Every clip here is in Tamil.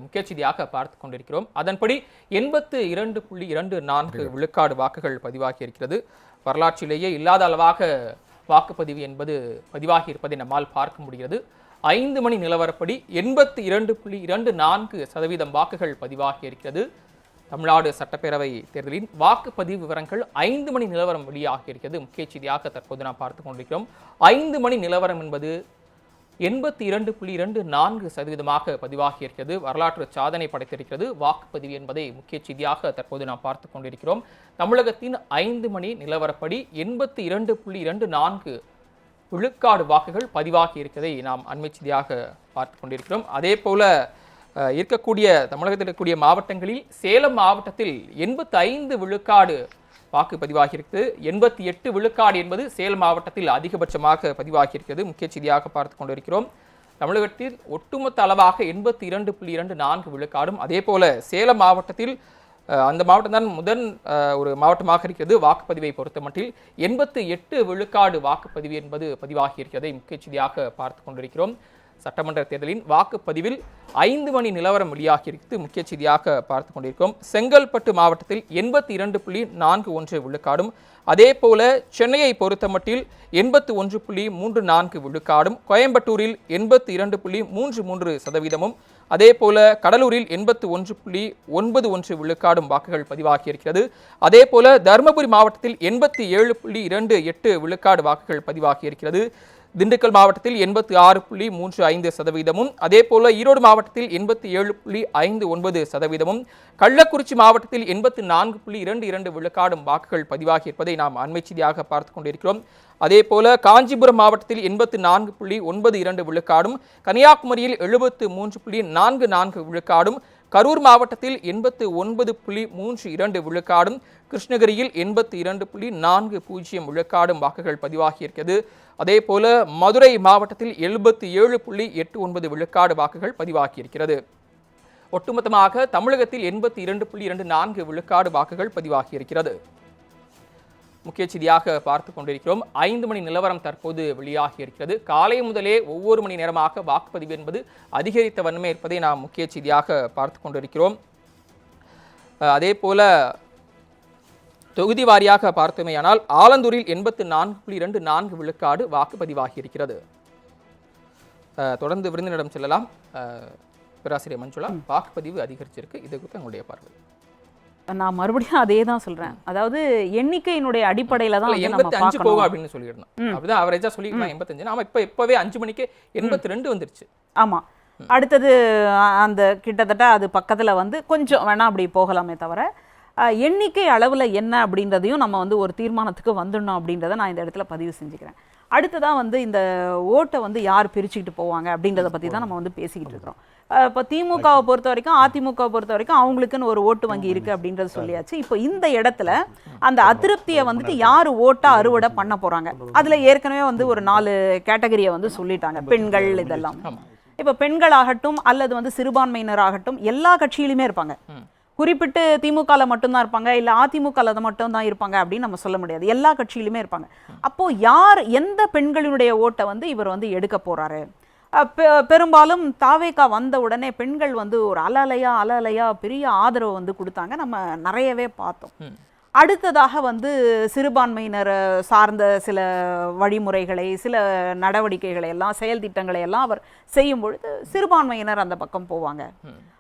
முக்கிய செய்தியாக பார்த்து கொண்டிருக்கிறோம். அதன்படி 82.24 விழுக்காடு வாக்குகள் பதிவாகி இருக்கிறது. வரலாற்றிலேயே இல்லாத அளவாக வாக்குப்பதிவு என்பது பதிவாகி இருப்பதை நம்மால் பார்க்க முடிகிறது. 5 மணி நிலவரப்படி 82.24% வாக்குகள் பதிவாகி இருக்கிறது. தமிழ்நாடு சட்டப்பேரவை தேர்தலின் வாக்குப்பதிவு விவரங்கள் 5 மணி நிலவரம் வெளியாகி இருக்கிறது. முக்கிய செய்தியாக தற்போது நாம் பார்த்துக் கொண்டிருக்கிறோம். 5 மணி நிலவரம் என்பது 82.24% பதிவாகி இருக்கிறது. வரலாற்று சாதனை படைத்திருக்கிறது வாக்குப்பதிவு என்பதை முக்கிய செய்தியாக தற்போது நாம் பார்த்துக் கொண்டிருக்கிறோம். தமிழகத்தின் 5 மணி நிலவரப்படி 82.24 விழுக்காடு வாக்குகள் பதிவாகி இருக்கிறதை நாம் அண்மை செய்தியாக பார்த்துக் கொண்டிருக்கிறோம். அதே போல தமிழகத்தில் இருக்கக்கூடிய மாவட்டங்களில் சேலம் மாவட்டத்தில் 85 விழுக்காடு வாக்கு பதிவாகி இருக்கிறது. 88 விழுக்காடு என்பது சேலம் மாவட்டத்தில் அதிகபட்சமாக பதிவாகி இருக்கிறது. முக்கிய செய்தியாக பார்த்து கொண்டிருக்கிறோம். தமிழகத்தில் ஒட்டுமொத்த அளவாக 82.24 விழுக்காடும், அதே போல சேலம் மாவட்டத்தில் அந்த மாவட்டம் தான் முதல் ஒரு மாவட்டமாக இருக்கிறது. வாக்குப்பதிவை பொறுத்த மட்டில் 88 விழுக்காடு வாக்குப்பதிவு என்பது பதிவாகி இருக்கிறதை முக்கிய செய்தியாக பார்த்து கொண்டிருக்கிறோம். சட்டமன்ற தேர்தலின் வாக்குப்பதிவில் 5 மணி நிலவரம் வெளியாகி இருக்கிறது. முக்கிய செய்தியாக பார்த்து கொண்டிருக்கிறோம். செங்கல்பட்டு மாவட்டத்தில் 82.41 விழுக்காடும், அதே போல சென்னையை பொறுத்தமட்டில் 81.34 விழுக்காடும், கோயம்புத்தூரில் 82.33%, அதே போல கடலூரில் 81.91 விழுக்காடும் வாக்குகள் பதிவாகி இருக்கிறது. அதே போல தருமபுரி மாவட்டத்தில் 87.28 விழுக்காடு வாக்குகள் பதிவாகி இருக்கிறது. திண்டுக்கல் மாவட்டத்தில் 86.35%, அதே போல ஈரோடு மாவட்டத்தில் 87.59%, கள்ளக்குறிச்சி மாவட்டத்தில் 84.22 விழுக்காடும் வாக்குகள் பதிவாகி இருப்பதை நாம் அண்மை செய்தியாக பார்த்து கொண்டிருக்கிறோம். அதே போல காஞ்சிபுரம் மாவட்டத்தில் 84.92 விழுக்காடும், கன்னியாகுமரியில் 73.44 விழுக்காடும், கரூர் மாவட்டத்தில் 89.32 விழுக்காடும், கிருஷ்ணகிரியில் 82.40 விழுக்காடும் வாக்குகள் பதிவாகி இருக்கிறது. அதே போல மதுரை மாவட்டத்தில் 77.89 விழுக்காடு வாக்குகள் பதிவாகி இருக்கிறது. ஒட்டுமொத்தமாக தமிழகத்தில் 82.24 விழுக்காடு வாக்குகள் பதிவாகி இருக்கிறது. முக்கிய செய்தியாக பார்த்து கொண்டிருக்கிறோம். 5 மணி நிலவரம் தற்போது வெளியாகி இருக்கிறது. காலை முதலே ஒவ்வொரு மணி நேரமாக வாக்குப்பதிவு என்பது அதிகரித்த வண்ணமே இருப்பதை நாம் முக்கிய செய்தியாக பார்த்து கொண்டிருக்கிறோம். அதே போல தொகுதி வாரியாக பார்த்தோமேயானால் ஆலந்தூரில் 84.24 விழுக்காடு வாக்குப்பதிவாகி இருக்கிறது. தொடர்ந்து விருந்தினரிடம் செல்லலாம். பேராசிரியர் மஞ்சுளா, வாக்குப்பதிவு அதிகரிச்சிருக்கு, இது குறித்து உங்களுடைய பார்வை? நான் மறுபடியும் அதே தான் சொல்றேன். அதாவது எண்ணிக்கையினுடைய அடிப்படையில தான் 85 போகும் அப்படின்னு சொல்லிடணும். அப்படிதான் அவரேஜா சொல்லிக்கலாம் 85. நாம இப்பவே 5 மணிக்கு 82 வந்துருச்சு. ஆமா, அடுத்தது அந்த கிட்டத்தட்ட அது பக்கத்துல வந்து கொஞ்சம் வேணா அப்படி போகலாமே தவிர எண்ணிக்கை அளவில் என்ன அப்படின்றதையும் நம்ம வந்து ஒரு தீர்மானத்துக்கு வந்துடணும் அப்படின்றத நான் இந்த இடத்துல பதிவு செஞ்சுக்கிறேன். அடுத்ததான் வந்து இந்த ஓட்டை வந்து யார் பிரிச்சுக்கிட்டு போவாங்க அப்படின்றத பற்றி தான் நம்ம வந்து பேசிக்கிட்டு இருக்கிறோம். இப்போ திமுகவை பொறுத்த வரைக்கும், அதிமுகவை பொறுத்த வரைக்கும் அவங்களுக்குன்னு ஒரு ஓட்டு வங்கி இருக்குது அப்படின்றது சொல்லியாச்சு. இப்போ இந்த இடத்துல அந்த அதிருப்தியை வந்துட்டு யார் ஓட்டா அறுவடை பண்ண போகிறாங்க, அதில் ஏற்கனவே வந்து ஒரு 4 கேட்டகரியை வந்து சொல்லிட்டாங்க. பெண்கள், இதெல்லாம் இப்போ பெண்களாகட்டும் அல்லது வந்து சிறுபான்மையினராகட்டும் எல்லா கட்சியிலுமே இருப்பாங்க. குறிப்பிட்டு திமுகவில் மட்டும்தான் இருப்பாங்க, இல்லை அதிமுகவில் மட்டும்தான் இருப்பாங்க அப்படின்னு நம்ம சொல்ல முடியாது. எல்லா கட்சியிலுமே இருப்பாங்க. அப்போது யார் எந்த பெண்களினுடைய ஓட்டை வந்து இவர் வந்து எடுக்க போகிறாரு? பெரும்பாலும் தாவேகா வந்த உடனே பெண்கள் வந்து ஒரு அலையா பெரிய ஆதரவு வந்து கொடுத்தாங்க, நம்ம நிறையவே பார்த்தோம். அடுத்ததாக வந்து சிறுபான்மையினர் சார்ந்த சில வழிமுறைகளை, சில நடவடிக்கைகளை எல்லாம், செயல் திட்டங்களை எல்லாம் அவர் செய்யும் பொழுது சிறுபான்மையினர் அந்த பக்கம் போவாங்க.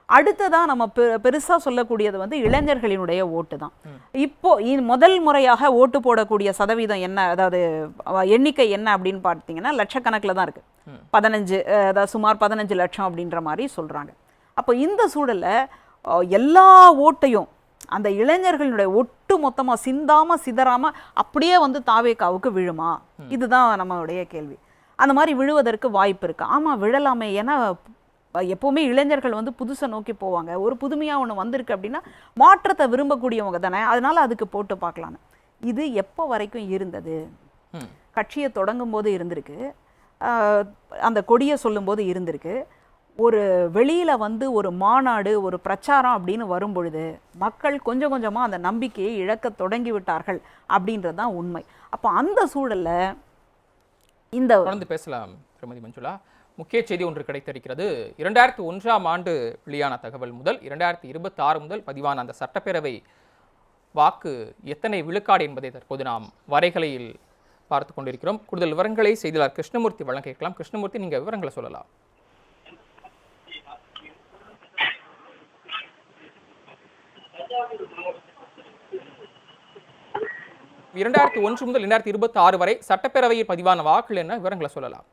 அடுத்ததான் நம்ம பெருசாக சொல்லக்கூடியது வந்து இளைஞர்களினுடைய ஓட்டு தான். இப்போ முதல் முறையாக ஓட்டு போடக்கூடிய சதவீதம் என்ன, அதாவது எண்ணிக்கை என்ன அப்படின்னு பார்த்தீங்கன்னா லட்சக்கணக்கில் தான் இருக்குது. 15, அதாவது சுமார் 15 லட்சம் அப்படின்ற மாதிரி சொல்கிறாங்க. அப்போ இந்த சூழலில் எல்லா ஓட்டையும் அந்த இளைஞர்களுடைய ஒட்டு மொத்தமாக சிந்தாமல் சிதறாமல் அப்படியே வந்து தாவேகாவுக்கு விழுமா? இதுதான் நம்மளுடைய கேள்வி. அந்த மாதிரி விழுவதற்கு வாய்ப்பு இருக்குது. ஆமாம், விழலாமே. ஏன்னா எப்போவுமே இளைஞர்கள் வந்து புதுசை நோக்கி போவாங்க. ஒரு புதுமையாக ஒன்று வந்திருக்கு அப்படின்னா மாற்றத்தை விரும்பக்கூடியவங்க தானே, அதனால் அதுக்கு போட்டு பார்க்கலான்னு. இது எப்போ வரைக்கும் இருந்தது? கட்சியை தொடங்கும் போது இருந்திருக்கு, அந்த கொடியை சொல்லும்போது இருந்திருக்கு. ஒரு வெளியில் வந்து ஒரு மாநாடு, ஒரு பிரச்சாரம் அப்படின்னு வரும் பொழுது மக்கள் கொஞ்சம் கொஞ்சமாக அந்த நம்பிக்கையை இழக்க தொடங்கி விட்டார்கள் அப்படின்றது தான் உண்மை. அப்போ அந்த சூழலில் இந்த தொடர்ந்து பேசலாம் திருமதி மஞ்சுளா. முக்கிய செய்தி ஒன்று கிடைத்திருக்கிறது. 2001ஆம் ஆண்டு வெளியான தகவல் முதல் 2026 முதல் பதிவான அந்த சட்டப்பேரவை வாக்கு எத்தனை விழுக்காடு என்பதை தற்போது நாம் வரைகலையில் பார்த்து கொண்டிருக்கிறோம். கூடுதல் விவரங்களை செய்தியாளர் கிருஷ்ணமூர்த்தி வழங்க கேட்கலாம். கிருஷ்ணமூர்த்தி, நீங்க விவரங்களை சொல்லலாம். இரண்டாயிரத்தி 1 முதல் 2026 வரை சட்டப்பேரவையில் பதிவான வாக்குகள் என்ன, விவரங்களை சொல்லலாம்.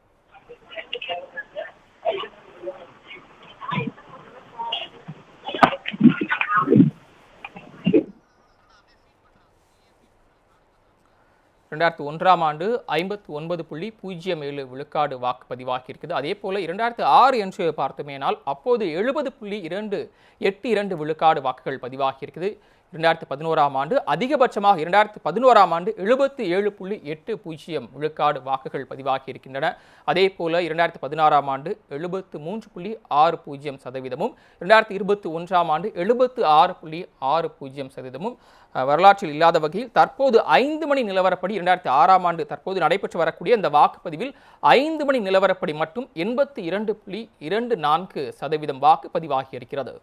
ரெண்டாயிரத்தி 1ஆம் ஆண்டு 59.07 விழுக்காடு வாக்கு பதிவாகி இருக்குது. அதே போல 2006 என்று பார்த்தோமேனால் அப்போது 70.282 விழுக்காடு வாக்குகள் பதிவாகி இருக்குது. 2011ஆம் ஆண்டு அதிகபட்சமாக 2011ஆம் ஆண்டு 77.80 விழுக்காடு வாக்குகள் பதிவாகி இருக்கின்றன. அதே போல 2016ஆம் ஆண்டு 73.60%, 2021ஆம் ஆண்டு 76.60%. வரலாற்றில் இல்லாத வகையில் தற்போது 5 மணி நிலவரப்படி 2006ஆம் ஆண்டு தற்போது நடைபெற்று வரக்கூடிய இந்த வாக்குப்பதிவில் 5 மணி நிலவரப்படி மட்டும் 82.24% வாக்கு பதிவாகி இருக்கிறது.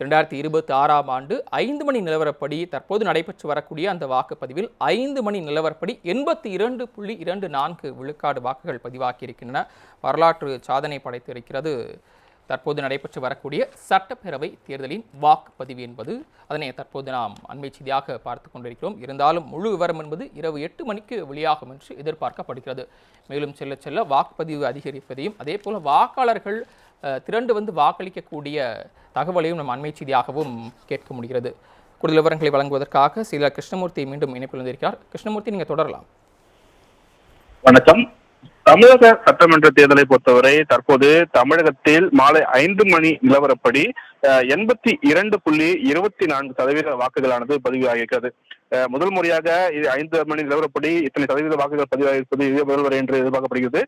ரெண்டாயிரத்தி 26ஆம் ஆண்டு 5 மணி நிலவரப்படி தற்போது நடைபெற்று வரக்கூடிய அந்த வாக்குப்பதிவில் 5 மணி நிலவரப்படி 82.24 விழுக்காடு வாக்குகள் பதிவாகி இருக்கின்றன. வரலாற்று சாதனை படைத்திருக்கிறது தற்போது நடைபெற்று வரக்கூடிய சட்டப்பேரவை தேர்தலின் வாக்குப்பதிவு என்பது. அதனை தற்போது நாம் அண்மை செய்தியாக பார்த்து கொண்டிருக்கிறோம். இருந்தாலும் முழு விவரம் என்பது இரவு 8 மணிக்கு வெளியாகும் என்று எதிர்பார்க்கப்படுகிறது. மேலும் செல்ல செல்ல வாக்குப்பதிவு அதிகரிப்பதையும் அதே போல வாக்காளர்கள் திரண்டு வந்து வாக்களிக்கக்கூடிய தகவலையும் நம் அண்மை செய்தியாகவும் கேட்க முடிகிறது. கூடுதல் விவரங்களை வழங்குவதற்காக சில கிருஷ்ணமூர்த்தி மீண்டும் இணைப்பில் வந்திருக்கிறார். கிருஷ்ணமூர்த்தி, நீங்க தொடரலாம். வணக்கம். தமிழக சட்டமன்ற தேர்தலை பொறுத்தவரை தற்போது தமிழகத்தில் மாலை 5 மணி நிலவரப்படி 82.24% வாக்குகளானது பதிவாகியிருக்கிறது. முதல் முறையாக 5 மணி நிலவரப்படி இத்தனை சதவீத வாக்குகள் பதிவாகியிருப்பது இதே முதல்வர் என்று எதிர்பார்க்கப்படுகிறது.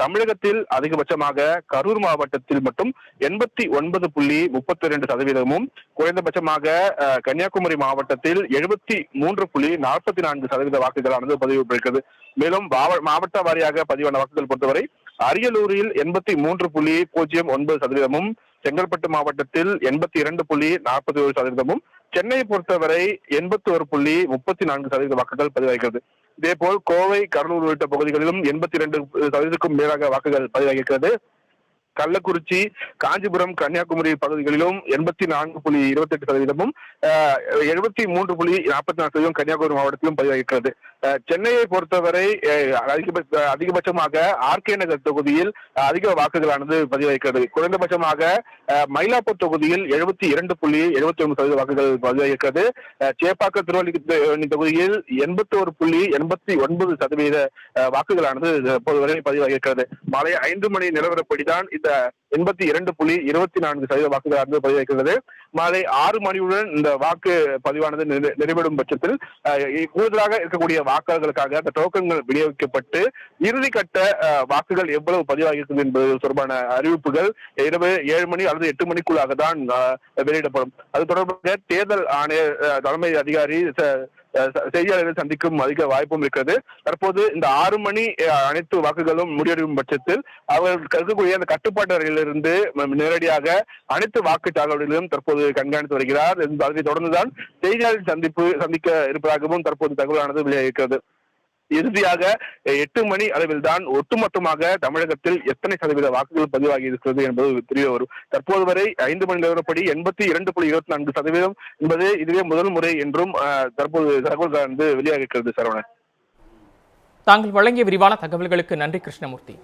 தமிழகத்தில் அதிகபட்சமாக கரூர் மாவட்டத்தில் மட்டும் 89.32%, குறைந்தபட்சமாக கன்னியாகுமரி மாவட்டத்தில் 73.44% வாக்குகளானது பதிவு. மேலும் மாவட்ட வாரியாக பதிவான வாக்குகள் பொறுத்தவரை அரியலூரில் 83.09%, செங்கல்பட்டு மாவட்டத்தில் 82.41%, சென்னையை பொறுத்தவரை 81.34% வாக்குகள் பதிவாகிறது. இதேபோல் கோவை, கடலூர் உள்ளிட்ட பகுதிகளிலும் 82%க்கும் மேலாக வாக்குகள் பதிவாகிறது. கள்ளக்குறிச்சி, காஞ்சிபுரம், கன்னியாகுமரி பகுதிகளிலும் 84.28%, 73.44% கன்னியாகுமரி மாவட்டத்திலும் பதிவாகிறது. சென்னையை பொறுத்தவரை அதிகபட்சமாக ஆர்கே நகர் தொகுதியில் அதிக வாக்குகளானது பதிவாகிறது. குறைந்தபட்சமாக மயிலாப்பூர் தொகுதியில் 72.79% வாக்குகள் பதிவாகிறது. சேப்பாக்கம், திருவள்ளூர் தொகுதியில் 81.89% வாக்குகளானது இப்போது வரை பதிவாகிறது. மாலை 5 மணி நிலவரப்படிதான் இந்த 82.24% வாக்குகளானது பதிவாகிறது. மாலை 6 மணியுடன் இந்த வாக்கு பதிவானது நிறைவேறும் பட்சத்தில் கூடுதலாக இருக்கக்கூடிய வாக்காளர்களுக்காக அந்த டோக்கன்கள் விநியோகிக்கப்பட்டு இறுதிக்கட்ட வாக்குகள் எவ்வளவு பதிவாகிறது என்பது தொடர்பான அறிவிப்புகள் இரவு 7 மணி அல்லது 8 மணிக்குள்ளாக தான் வெளியிடப்படும். அது தொடர்பாக தேர்தல் ஆணைய தலைமை அதிகாரி செய்தியாளர்களை சந்திக்கும் அதிக வாய்ப்பும் இருக்கிறது. தற்போது இந்த 6 மணி அனைத்து வாக்குகளும் முடிவடையும் பட்சத்தில் அவர்கள் இருக்கக்கூடிய அந்த கட்டுப்பாட்டு அறையிலிருந்து நேரடியாக அனைத்து வாக்குச்சாவடிகளிலும் தற்போது கண்காணித்து வருகிறார். அதை தொடர்ந்துதான் செய்தியாளர் சந்திக்க இருப்பதாகவும் தற்போது தகவலானது வெளியாகிறது. இறுதியாக 8 மணி அளவில் தான் ஒட்டுமொத்தமாக தமிழகத்தில் எத்தனை சதவீத வாக்குகள் பதிவாகி இருக்கிறது என்பது தெரிய வரும். தற்போது வரை 5 மணி நிலவரப்படி 82.24% என்பது இதுவே முதல் முறை என்றும் தற்போது தகவல்கள் வெளியாகிறது. சரவணன், தாங்கள் வழங்கிய விரிவான தகவல்களுக்கு நன்றி கிருஷ்ணமூர்த்தி.